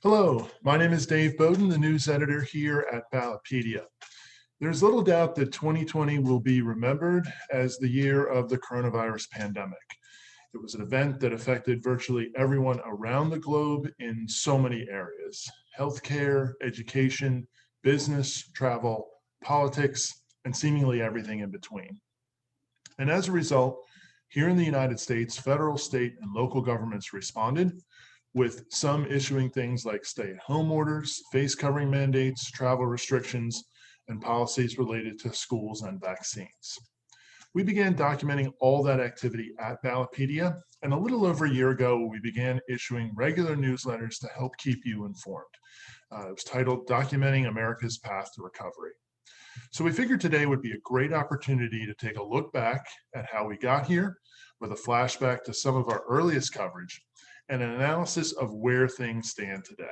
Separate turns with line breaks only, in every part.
Hello, my name is Dave Bowden, the news editor here at Ballotpedia. There's little doubt that 2020 will be remembered as the year of the coronavirus pandemic. It was an event that affected virtually everyone around the globe in so many areas: healthcare, education, business, travel, politics, and seemingly everything in between. And as a result, here in the United States, federal, state, and local governments responded, with some issuing things like stay-at-home orders, face covering mandates, travel restrictions, and policies related to schools and vaccines. We began documenting all that activity at Ballotpedia, and a little over a year ago, we began issuing regular newsletters to help keep you informed. It was titled Documenting America's Path to Recovery. So we figured today would be a great opportunity to take a look back at how we got here, with a flashback to some of our earliest coverage and an analysis of where things stand today.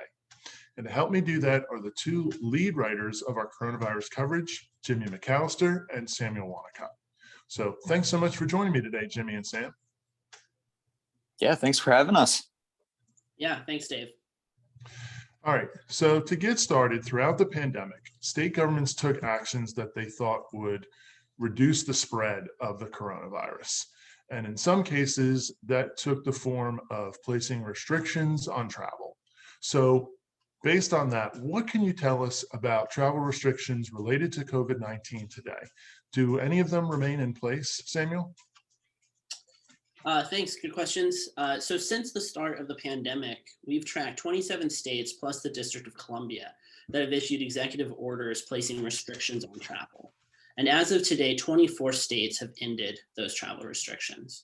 And to help me do that are the two lead writers of our coronavirus coverage, Jimmy McAllister and Samuel Wonacott. So thanks so much for joining me today, Jimmy and Sam.
Yeah, thanks for having us.
Yeah, thanks, Dave.
All right, so to get started, throughout the pandemic, state governments took actions that they thought would reduce the spread of the coronavirus. And in some cases, that took the form of placing restrictions on travel. So based on that, what can you tell us about travel restrictions related to COVID-19 today? Do any of them remain in place, Samuel?
Thanks, good questions. So since the start of the pandemic, we've tracked 27 states plus the District of Columbia that have issued executive orders placing restrictions on travel. And as of today, 24 states have ended those travel restrictions.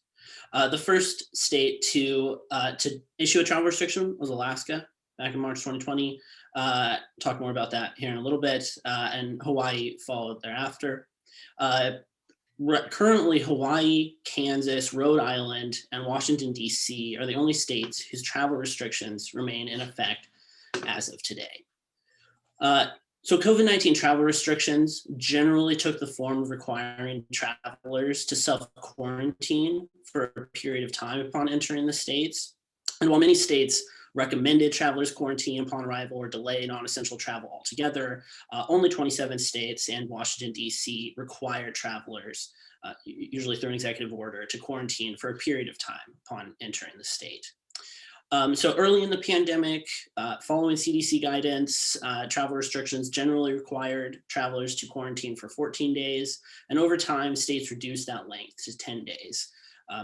The first state to issue a travel restriction was Alaska back in March 2020. Talk more about that here in a little bit. And Hawaii followed thereafter. Currently, Hawaii, Kansas, Rhode Island, and Washington, D.C. are the only states whose travel restrictions remain in effect as of today. So COVID-19 travel restrictions generally took the form of requiring travelers to self-quarantine for a period of time upon entering the states. And while many states recommended travelers quarantine upon arrival or delay non-essential travel altogether, only 27 states and Washington, D.C. required travelers, usually through an executive order, to quarantine for a period of time upon entering the state. So early in the pandemic, following CDC guidance, travel restrictions generally required travelers to quarantine for 14 days. And over time, states reduced that length to 10 days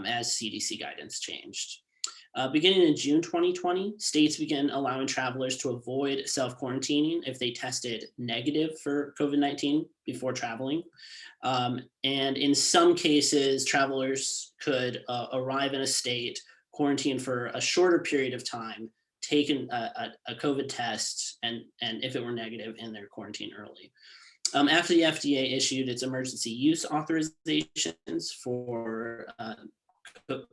as CDC guidance changed. Beginning in June 2020, states began allowing travelers to avoid self-quarantining if they tested negative for COVID-19 before traveling. And in some cases, travelers could arrive in a state, quarantine for a shorter period of time, take a COVID test, and if it were negative, end their quarantine early. After the FDA issued its emergency use authorizations for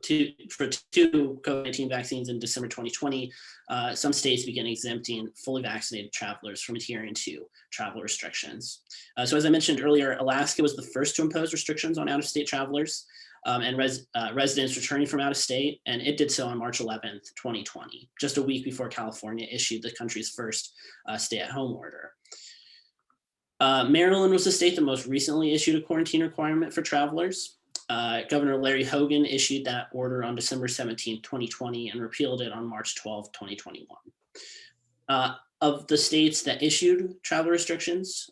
two COVID-19 vaccines in December 2020, some states began exempting fully vaccinated travelers from adhering to travel restrictions. So as I mentioned earlier, Alaska was the first to impose restrictions on out-of-state travelers and residents returning from out of state, and it did so on March 11th, 2020, just a week before California issued the country's first stay-at-home order. Maryland was the state that most recently issued a quarantine requirement for travelers. Governor Larry Hogan issued that order on December 17, 2020, and repealed it on March 12, 2021. Of the states that issued travel restrictions,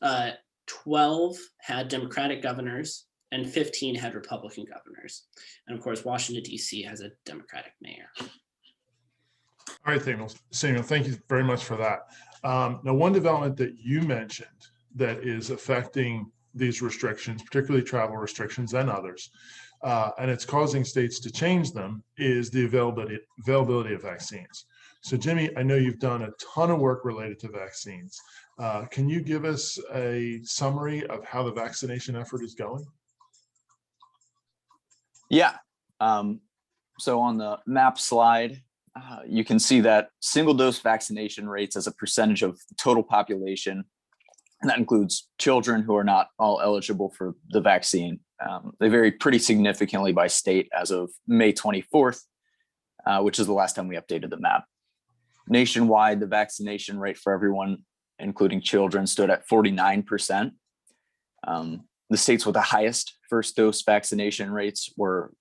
12 had Democratic governors and 15 had Republican governors. And of course, Washington, D.C. has a Democratic mayor.
All right, Samuel, thank you very much for that. Now, one development that you mentioned that is affecting these restrictions, particularly travel restrictions and others, and it's causing states to change them, is the availability of vaccines. So Jimmy, I know you've done a ton of work related to vaccines. Can you give us a summary of how the vaccination effort is going?
Yeah. So on the map slide, you can see that single dose vaccination rates as a percentage of the total population, and that includes children who are not all eligible for the vaccine. They vary pretty significantly by state as of May 24th, which is the last time we updated the map. Nationwide, the vaccination rate for everyone, including children, stood at 49%. The states with the highest first dose vaccination rates were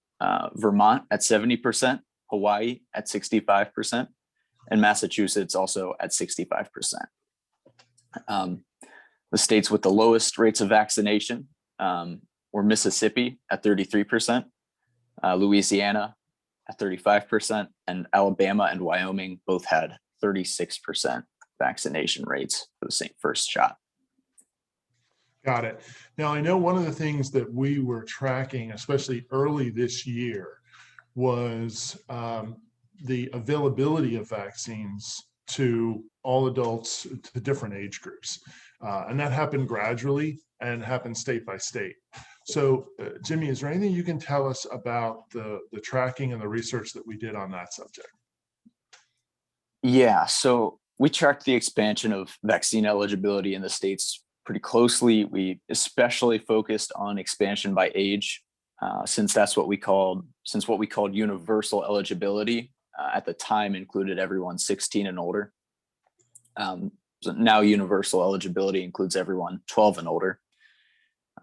Vermont at 70%, Hawaii at 65%, and Massachusetts also at 65%. The states with the lowest rates of vaccination were Mississippi at 33%, Louisiana at 35%, and Alabama and Wyoming both had 36% vaccination rates for the same first shot.
Got it. Now, I know one of the things that we were tracking, especially early this year, was the availability of vaccines to all adults to different age groups. And that happened gradually and happened state by state. So, Jimmy, is there anything you can tell us about the tracking and the research that we did on that subject?
Yeah, so we tracked the expansion of vaccine eligibility in the states pretty closely. We especially focused on expansion by age, since what we called universal eligibility at the time included everyone 16 and older. So now universal eligibility includes everyone 12 and older.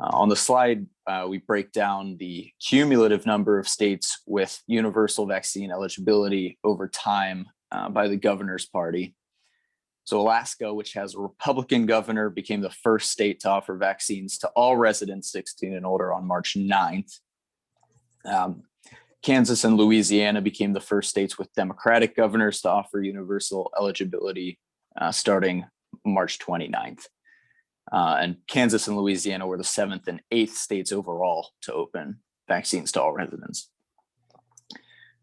On the slide, we break down the cumulative number of states with universal vaccine eligibility over time by the governor's party. So Alaska, which has a Republican governor, became the first state to offer vaccines to all residents 16 and older on March 9th. Kansas and Louisiana became the first states with Democratic governors to offer universal eligibility starting March 29th. And Kansas and Louisiana were the 7th and 8th states overall to open vaccines to all residents.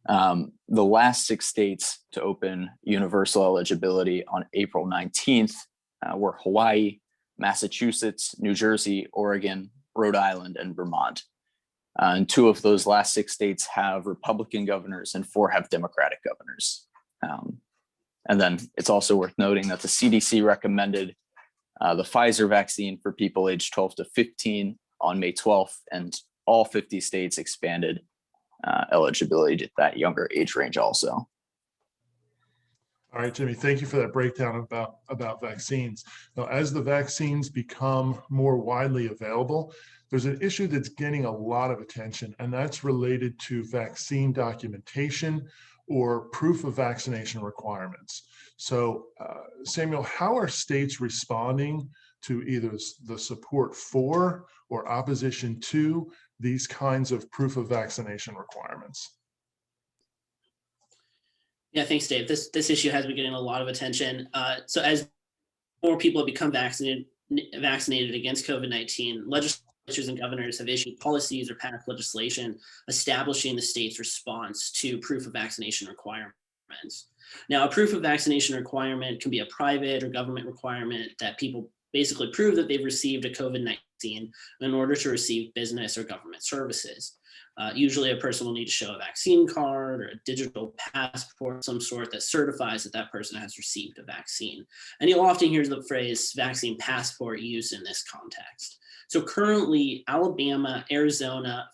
The last 6 states to open universal eligibility on April 19th were Hawaii, Massachusetts, New Jersey, Oregon, Rhode Island, and Vermont. And 2 of those last 6 states have Republican governors and 4 have Democratic governors. And then it's also worth noting that the CDC recommended the Pfizer vaccine for people aged 12 to 15 on May 12th, and all 50 states expanded eligibility to that younger age range also.
All right, Jimmy, thank you for that breakdown about vaccines. Now, as the vaccines become more widely available, there's an issue that's getting a lot of attention, and that's related to vaccine documentation or proof of vaccination requirements. So, Samuel, how are states responding to either the support for or opposition to these kinds of proof of vaccination requirements?
Yeah, thanks, Dave. This issue has been getting a lot of attention. So as more people have become vaccinated against COVID-19, legislatures and governors have issued policies or passed legislation establishing the state's response to proof of vaccination requirements. Now, a proof of vaccination requirement can be a private or government requirement that people basically prove that they've received a COVID-19 in order to receive business or government services. Usually a person will need to show a vaccine card or a digital passport of some sort that certifies that that person has received a vaccine. And you'll often hear the phrase vaccine passport used in this context. So currently, Alabama, Arizona,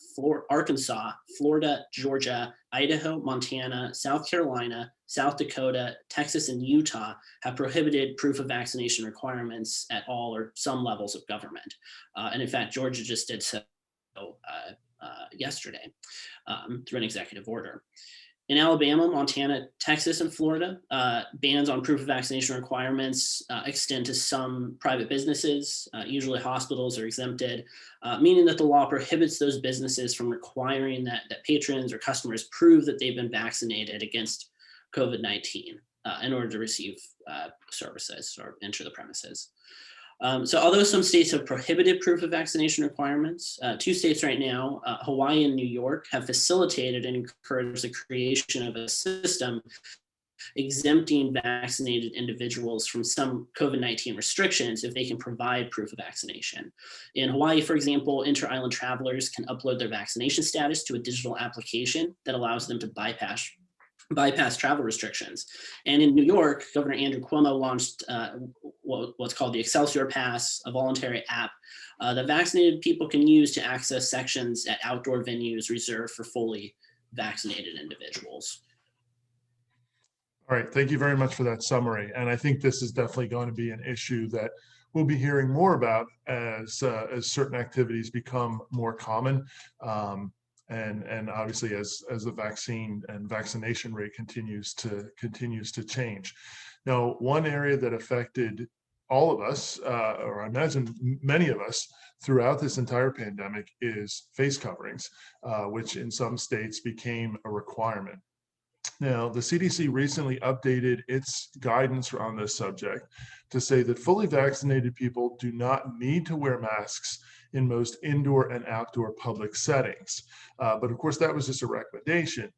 Arkansas, Florida, Georgia, Idaho, Montana, South Carolina, South Dakota, Texas, and Utah have prohibited proof of vaccination requirements at all or some levels of government. And in fact, Georgia just did so yesterday through an executive order. In Alabama, Montana, Texas, and Florida, bans on proof of vaccination requirements extend to some private businesses. Usually hospitals are exempted, meaning that the law prohibits those businesses from requiring that patrons or customers prove that they've been vaccinated against COVID-19 in order to receive services or enter the premises. So although some states have prohibited proof of vaccination requirements, 2 states right now, Hawaii and New York, have facilitated and encouraged the creation of a system exempting vaccinated individuals from some COVID-19 restrictions if they can provide proof of vaccination. In Hawaii, for example, inter-island travelers can upload their vaccination status to a digital application that allows them to bypass travel restrictions. And in New York, Governor Andrew Cuomo launched what's called the Excelsior Pass, a voluntary app that vaccinated people can use to access sections at outdoor venues reserved for fully vaccinated individuals.
All right, thank you very much for that summary. And I think this is definitely going to be an issue that we'll be hearing more about as certain activities become more common. And obviously as the vaccine and vaccination rate continues to change. Now, one area that affected all of us, or I imagine many of us throughout this entire pandemic, is face coverings, which in some states became a requirement. Now, the CDC recently updated its guidance on this subject to say that fully vaccinated people do not need to wear masks in most indoor and outdoor public settings. But of course, that was just a recommendation.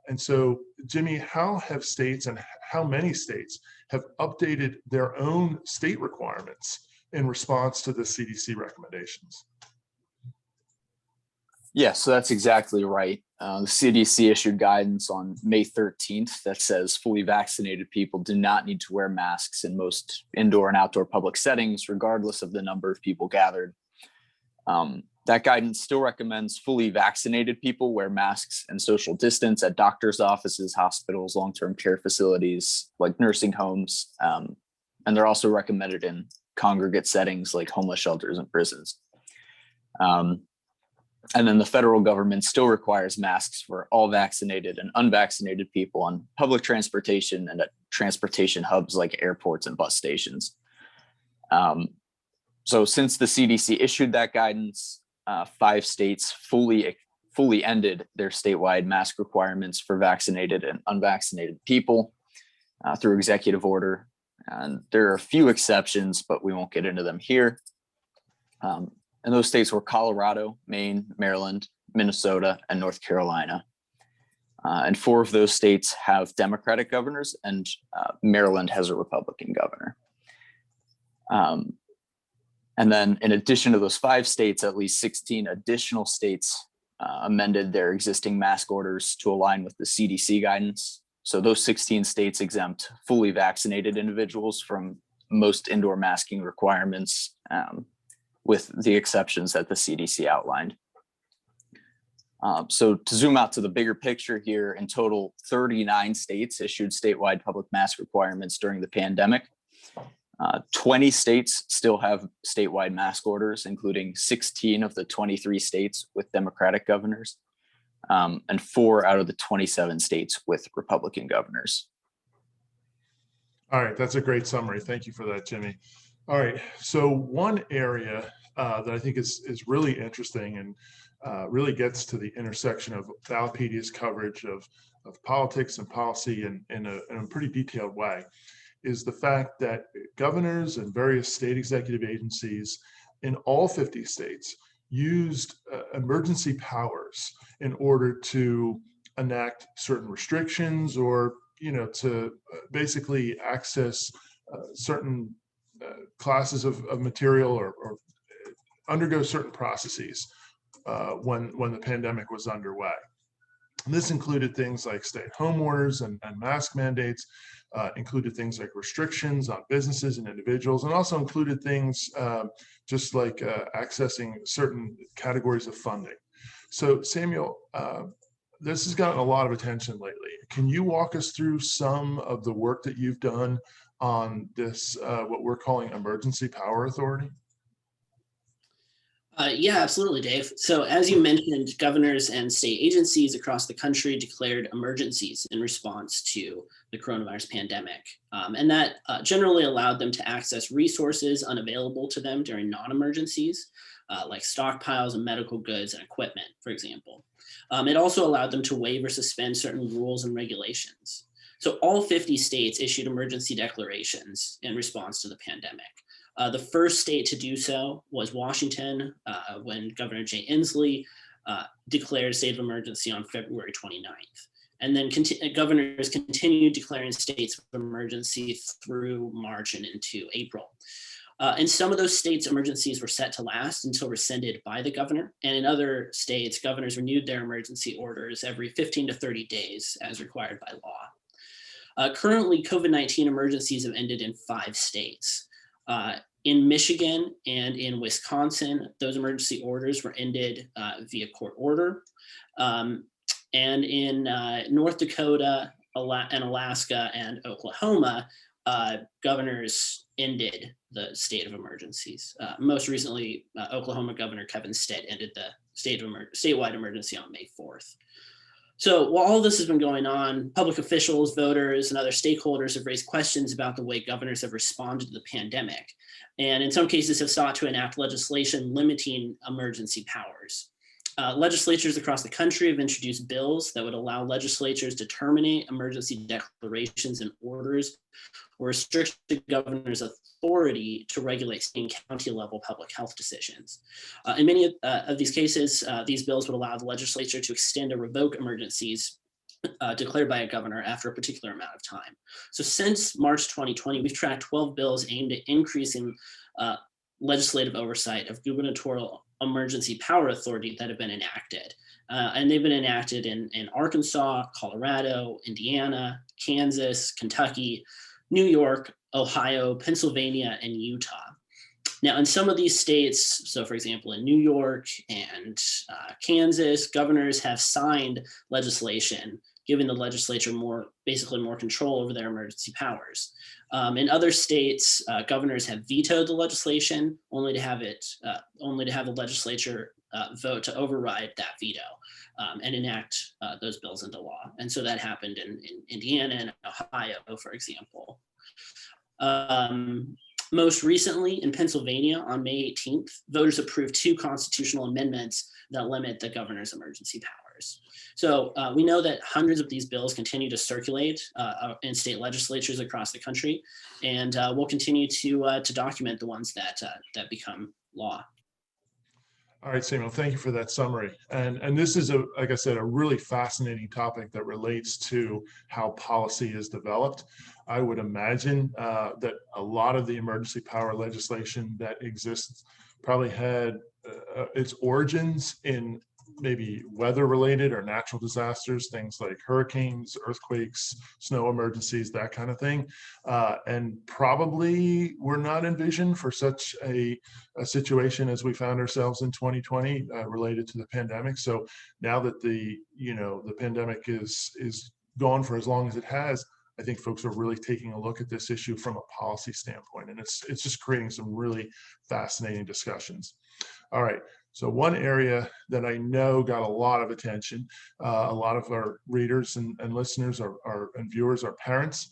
And so, Jimmy, how have states and how many states have updated their own state requirements in response to the CDC recommendations?
Yeah, so that's exactly right. The CDC issued guidance on May 13th that says fully vaccinated people do not need to wear masks in most indoor and outdoor public settings, regardless of the number of people gathered. That guidance still recommends fully vaccinated people wear masks and social distance at doctors' offices, hospitals, long-term care facilities like nursing homes, and they're also recommended in congregate settings like homeless shelters and prisons. And then the federal government still requires masks for all vaccinated and unvaccinated people on public transportation and at transportation hubs like airports and bus stations. So since the CDC issued that guidance, 5 states fully ended their statewide mask requirements for vaccinated and unvaccinated people through executive order. And there are a few exceptions, but we won't get into them here. And those states were Colorado, Maine, Maryland, Minnesota, and North Carolina. And 4 of those states have Democratic governors, and Maryland has a Republican governor. And then in addition to those 5 states, at least 16 additional states amended their existing mask orders to align with the CDC guidance. So those 16 states exempt fully vaccinated individuals from most indoor masking requirements, with the exceptions that the CDC outlined. So to zoom out to the bigger picture here, in total, 39 states issued statewide public mask requirements during the pandemic. 20 states still have statewide mask orders, including 16 of the 23 states with Democratic governors, and 4 out of the 27 states with Republican governors.
All right, that's a great summary. Thank you for that, Jimmy. All right, so one area that I think is really interesting and really gets to the intersection of Ballotpedia's coverage of politics and policy in a pretty detailed way is the fact that governors and various state executive agencies in all 50 states used emergency powers in order to enact certain restrictions or, to basically access certain classes of material or undergo certain processes when the pandemic was underway. And this included things like stay-at-home orders and mask mandates, included things like restrictions on businesses and individuals, and also included things just like accessing certain categories of funding. So Samuel, this has gotten a lot of attention lately. Can you walk us through some of the work that you've done on this, what we're calling emergency power authority?
Yeah, absolutely, Dave. So as you mentioned, governors and state agencies across the country declared emergencies in response to the coronavirus pandemic. And that generally allowed them to access resources unavailable to them during non-emergencies, like stockpiles of medical goods and equipment, for example. It also allowed them to waive or suspend certain rules and regulations. So all 50 states issued emergency declarations in response to the pandemic. The first state to do so was Washington, when Governor Jay Inslee declared a state of emergency on February 29th. And then governors continued declaring states of emergency through March and into April. In some of those states, emergencies were set to last until rescinded by the governor. And in other states, governors renewed their emergency orders every 15 to 30 days as required by law. Currently, COVID-19 emergencies have ended in 5 states. In Michigan and in Wisconsin, those emergency orders were ended via court order. And in North Dakota Alaska and Oklahoma, governors ended the state of emergencies. Most recently, Oklahoma Governor Kevin Stitt ended the statewide emergency on May 4th. So while all this has been going on, public officials, voters, and other stakeholders have raised questions about the way governors have responded to the pandemic, and in some cases have sought to enact legislation limiting emergency powers. Legislatures across the country have introduced bills that would allow legislatures to terminate emergency declarations and orders or restrict the governor's authority to regulate state and county level public health decisions. In many of these cases, these bills would allow the legislature to extend or revoke emergencies declared by a governor after a particular amount of time. So since March 2020, we've tracked 12 bills aimed at increasing legislative oversight of gubernatorial emergency power authority that have been enacted. And they've been enacted in Arkansas, Colorado, Indiana, Kansas, Kentucky, New York, Ohio, Pennsylvania, and Utah. Now, in some of these states, so for example, in New York and Kansas, governors have signed legislation giving the legislature basically more control over their emergency powers. In other states, governors have vetoed the legislation, only to have the legislature vote to override that veto and enact those bills into law. And so that happened in Indiana and Ohio, for example. Most recently in Pennsylvania on May 18th, voters approved 2 constitutional amendments that limit the governor's emergency powers. So we know that hundreds of these bills continue to circulate in state legislatures across the country, and we'll continue to document the ones that become law.
All right, Samuel, thank you for that summary. And this is, like I said, a really fascinating topic that relates to how policy is developed. I would imagine that a lot of the emergency power legislation that exists probably had its origins in maybe weather-related or natural disasters, things like hurricanes, earthquakes, snow emergencies, that kind of thing, and probably were not envisioned for such a situation as we found ourselves in 2020 related to the pandemic. So now that the pandemic is gone for as long as it has, I think folks are really taking a look at this issue from a policy standpoint, and it's just creating some really fascinating discussions. All right. So one area that I know got a lot of attention, a lot of our readers and listeners and viewers, our parents,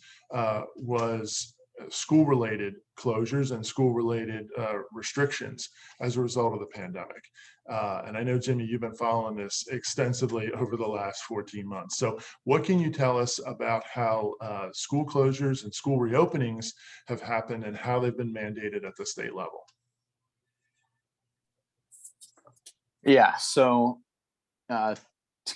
was school-related closures and school-related restrictions as a result of the pandemic. And I know, Jimmy, you've been following this extensively over the last 14 months. So what can you tell us about how school closures and school reopenings have happened and how they've been mandated at the state level?
Yeah, so to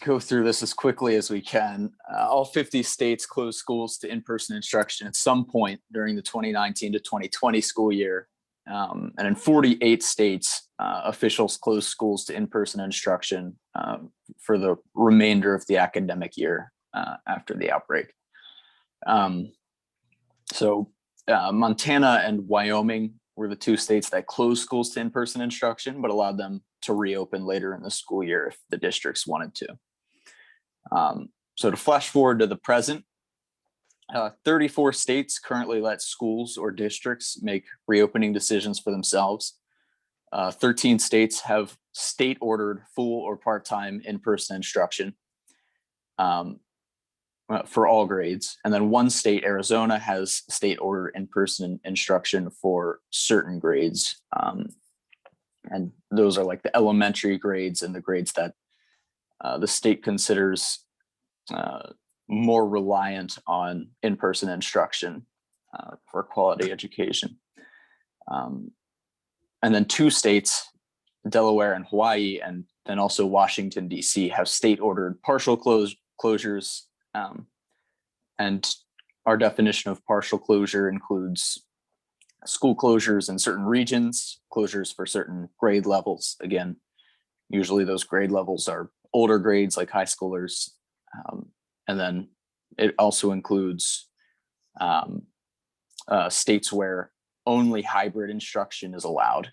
go through this as quickly as we can, all 50 states closed schools to in-person instruction at some point during the 2019 to 2020 school year. And in 48 states, officials closed schools to in-person instruction for the remainder of the academic year after the outbreak. So Montana and Wyoming were the 2 states that closed schools to in-person instruction, but allowed them to reopen later in the school year if the districts wanted to. So to flash forward to the present, 34 states currently let schools or districts make reopening decisions for themselves. 13 states have state-ordered full or part-time in-person instruction for all grades. And then 1 state, Arizona, has state-ordered in-person instruction for certain grades. And those are like the elementary grades and the grades that the state considers more reliant on in-person instruction for quality education. And then 2 states, Delaware and Hawaii, and then also Washington, D.C., have state-ordered partial closures. And our definition of partial closure includes school closures in certain regions, closures for certain grade levels. Again, usually those grade levels are older grades like high schoolers. And then it also includes states where only hybrid instruction is allowed.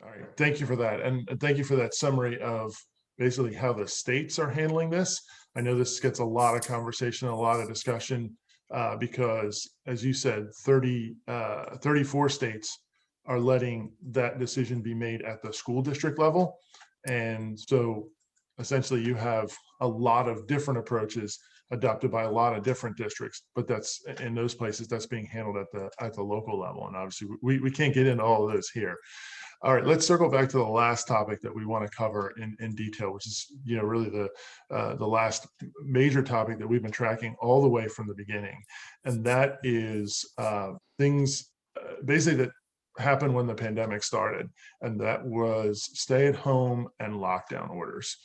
All right, thank you for that. And thank you for that summary of basically how the states are handling this. I know this gets a lot of conversation, a lot of discussion, because as you said, 34 states are letting that decision be made at the school district level. And so essentially you have a lot of different approaches adopted by a lot of different districts, but that's in those places that's being handled at the local level. And obviously we can't get into all of those here. All right, let's circle back to the last topic that we want to cover in detail, which is, really the last major topic that we've been tracking all the way from the beginning, and that is things basically that happened when the pandemic started, and that was stay-at-home and lockdown orders.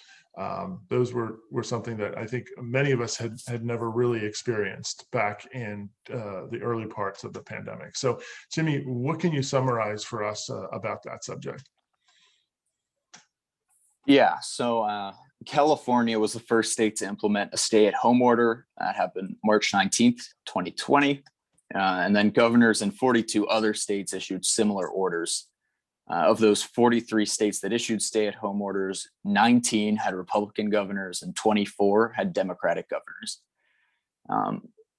Those were something that I think many of us had never really experienced back in the early parts of the pandemic. So, Jimmy, what can you summarize for us about that subject?
Yeah, so California was the first state to implement a stay-at-home order. That happened March 19th, 2020. And then governors in 42 other states issued similar orders. Of those 43 states that issued stay-at-home orders, 19 had Republican governors and 24 had Democratic governors.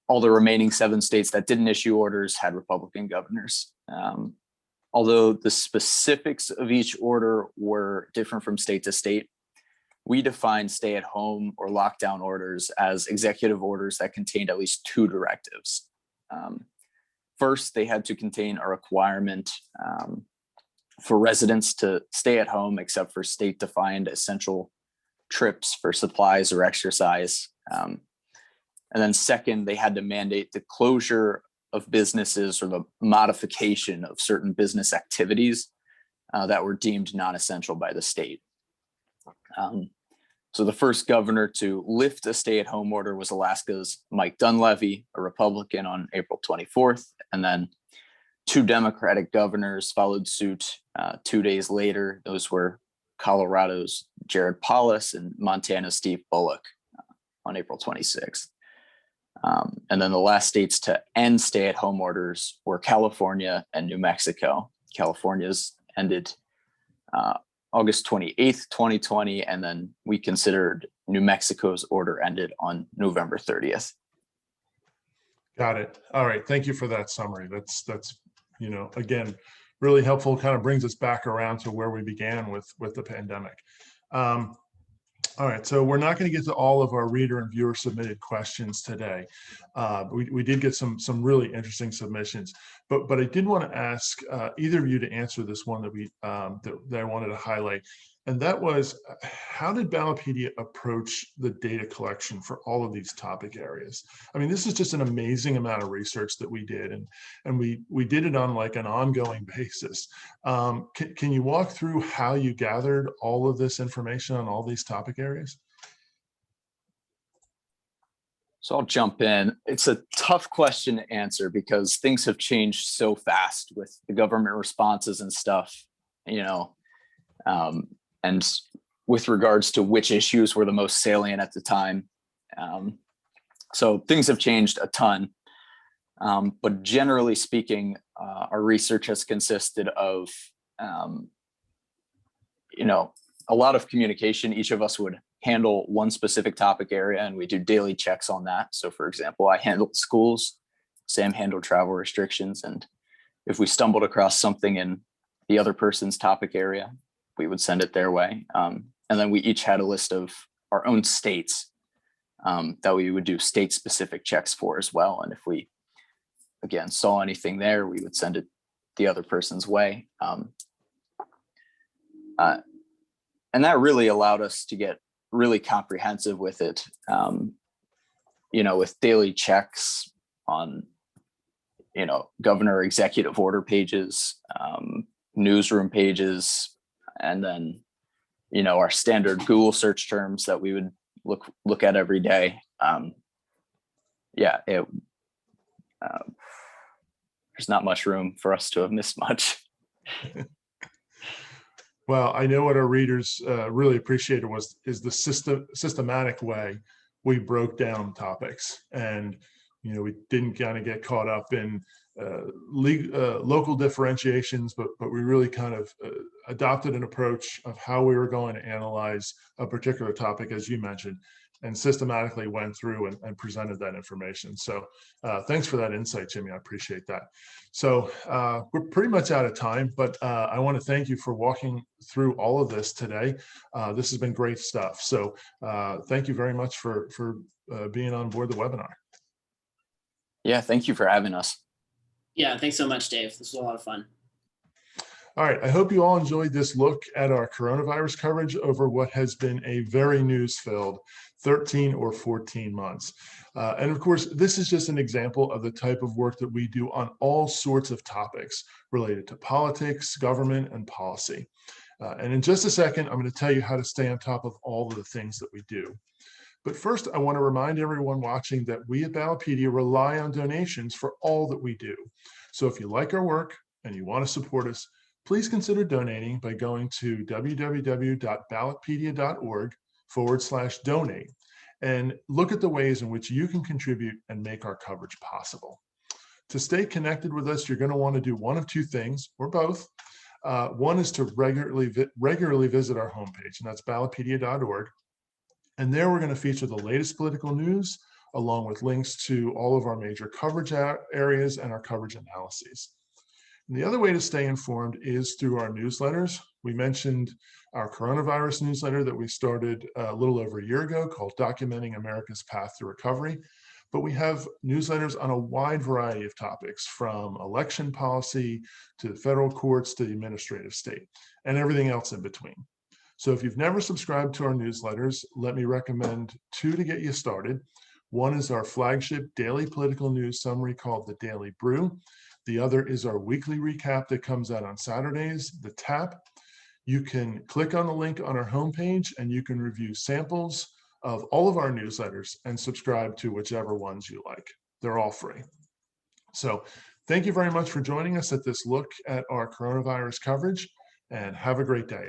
All the remaining 7 states that didn't issue orders had Republican governors. Although the specifics of each order were different from state to state, we defined stay-at-home or lockdown orders as executive orders that contained at least 2 directives. First, they had to contain a requirement for residents to stay at home except for state-defined essential trips for supplies or exercise. And then second, they had to mandate the closure of businesses or the modification of certain business activities that were deemed non-essential by the state. So the first governor to lift a stay-at-home order was Alaska's Mike Dunleavy, a Republican, on April 24th, and then 2 Democratic governors followed suit 2 days later. Those were Colorado's Jared Polis and Montana's Steve Bullock on April 26th. And then the last states to end stay-at-home orders were California and New Mexico. California's ended August 28th, 2020, and then we considered New Mexico's order ended on November 30th.
Got it. All right. Thank you for that summary. That's again, really helpful. Kind of brings us back around to where we began with the pandemic. All right, so we're not going to get to all of our reader and viewer submitted questions today. We did get some really interesting submissions, but I did want to ask either of you to answer this one that I wanted to highlight, and that was, how did Ballotpedia approach the data collection for all of these topic areas? I mean, this is just an amazing amount of research that we did, and we did it on like an ongoing basis. Can you walk through how you gathered all of this information on all these topic areas?
So I'll jump in. It's a tough question to answer because things have changed so fast with the government responses and stuff, and with regards to which issues were the most salient at the time. So things have changed a ton. But generally speaking, our research has consisted of, a lot of communication. Each of us would handle one specific topic area, and we do daily checks on that. So for example, I handled schools, Sam handled travel restrictions, and if we stumbled across something in the other person's topic area, we would send it their way. And then we each had a list of our own states that we would do state-specific checks for as well. And if we, again, saw anything there, we would send it the other person's way. And that really allowed us to get really comprehensive with it, with daily checks on, governor executive order pages, newsroom pages, and then, our standard Google search terms that we would look at every day. There's not much room for us to have missed much.
Well, I know what our readers really appreciated is the systematic way we broke down topics. And We didn't kind of get caught up in local differentiations, but we really kind of adopted an approach of how we were going to analyze a particular topic, as you mentioned, and systematically went through and presented that information. So thanks for that insight, Jimmy. I appreciate that. So we're pretty much out of time, but I want to thank you for walking through all of this today. This has been great stuff. So thank you very much for being on board the webinar.
Yeah, thank you for having us.
Yeah, thanks so much, Dave. This was a lot of fun.
All right, I hope you all enjoyed this look at our coronavirus coverage over what has been a very news-filled 13 or 14 months. And of course, this is just an example of the type of work that we do on all sorts of topics related to politics, government, and policy. And in just a second, I'm going to tell you how to stay on top of all of the things that we do. But first, I want to remind everyone watching that we at Ballotpedia rely on donations for all that we do. So if you like our work and you want to support us, please consider donating by going to www.ballotpedia.org/donate and look at the ways in which you can contribute and make our coverage possible. To stay connected with us, you're going to want to do one of two things, or both. One is to regularly visit our homepage, and that's ballotpedia.org. And there we're going to feature the latest political news, along with links to all of our major coverage areas and our coverage analyses. And the other way to stay informed is through our newsletters. We mentioned our coronavirus newsletter that we started a little over a year ago called Documenting America's Path to Recovery. But we have newsletters on a wide variety of topics, from election policy to the federal courts to the administrative state, and everything else in between. So if you've never subscribed to our newsletters, let me recommend two to get you started. One is our flagship daily political news summary called The Daily Brew. The other is our weekly recap that comes out on Saturdays, The Tap. You can click on the link on our homepage and you can review samples of all of our newsletters and subscribe to whichever ones you like. They're all free. So thank you very much for joining us at this look at our coronavirus coverage, and have a great day.